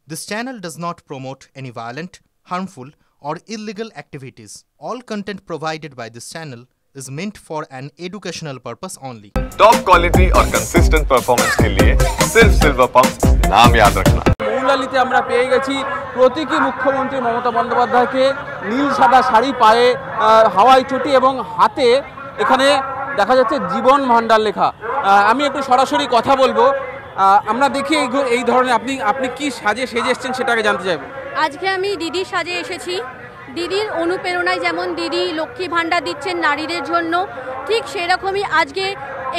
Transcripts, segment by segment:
This channel does not promote any violent, harmful, or illegal activities. All content provided by this channel is meant for an educational purpose only. Top quality और consistent performance के लिए सिर्फ silver pump नाम याद रखना। মৌলালিতে আমরা পেয়ে গেছি প্রতীকী মুখ্যমন্ত্রী মমতা বন্দ্যোপাধ্যায়কে নীল সাদা শাড়ি পায়ে হাওয়াই চটি এবং হাতে এখানে দেখা যাচ্ছে জীবন ভান্ডার লেখা। আমি একটু সরাসরি কথা বলবো। আমরা দেখি এই ধরনের আপনি কি সাজে সেজে এসেছেন সেটাকে জানতে চাইবো। আজকে আমি দিদির সাজে এসেছি। দিদির অনুপ্রেরণায় যেমন দিদি লক্ষ্মী ভাণ্ডার দিচ্ছেন নারীদের জন্য, ঠিক সেরকমই আজকে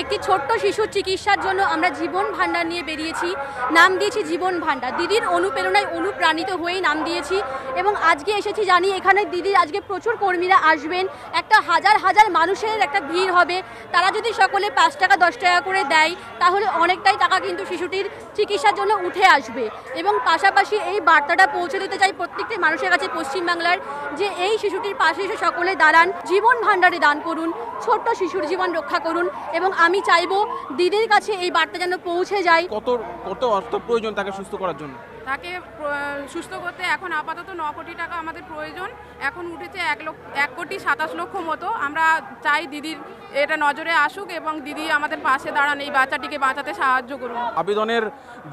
একটি ছোট্ট শিশুর চিকিৎসার জন্য আমরা জীবন ভাণ্ডার নিয়ে বেরিয়েছি। নাম দিয়েছি জীবন ভাণ্ডার। দিদির অনুপ্রেরণায় অনুপ্রাণিত হয়েই নাম দিয়েছি এবং আজকে এসেছি জানি এখানে দিদির আজকে প্রচুর কর্মীরা আসবেন, একটা হাজার হাজার মানুষের একটা ভিড় হবে। তারা যদি সকলে 5 টাকা 10 টাকা করে দেয় তাহলে অনেকটাই টাকা কিন্তু শিশুটির চিকিৎসার জন্য উঠে আসবে। এবং পাশাপাশি এই বার্তাটা পৌঁছে দিতে চাই প্রত্যেকটি মানুষের কাছে পশ্চিমবাংলার, যে এই শিশুটির পাশে এসে সকলে দাঁড়ান, জীবন ভাণ্ডারে দান করুন, ছোট্ট শিশুর জীবন রক্ষা করুন। এবং আমি চাইবো দিদির কাছে এই বার্তা যেন পৌঁছে যায়। কত অর্থ প্রয়োজন তাকে সুস্থ করার জন্য? তাকে সুস্থ করতে এখন আপাতত 9 কোটি টাকা আমাদের প্রয়োজন। এখন উঠেছে 1 কোটি 27 লক্ষ মতো। আমরা চাই দিদির এটা নজরে আসুক এবং দিদি আমাদের পাশে দাঁড়ান, এই বাচ্চাটিকে বাঁচাতে সাহায্য করুন। আবেদনের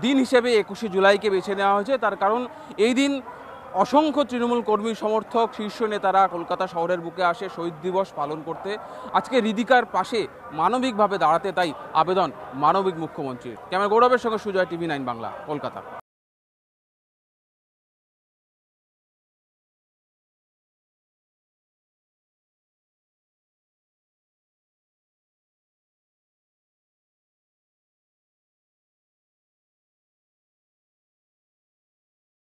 দিন হিসেবে 21শে জুলাইকে বেছে নেওয়া হয়েছে, তার কারণ এই দিন অসংখ্য তৃণমূল কর্মী সমর্থক শীর্ষ নেতারা কলকাতা শহরের বুকে আসে শহীদ দিবস পালন করতে। আজকে হৃদিকার পাশে মানবিকভাবে দাঁড়াতে তাই আবেদন মানবিক মুখ্যমন্ত্রীর। ক্যামেরা গৌরবের সঙ্গে সুজয়, TV9 বাংলা, কলকাতা।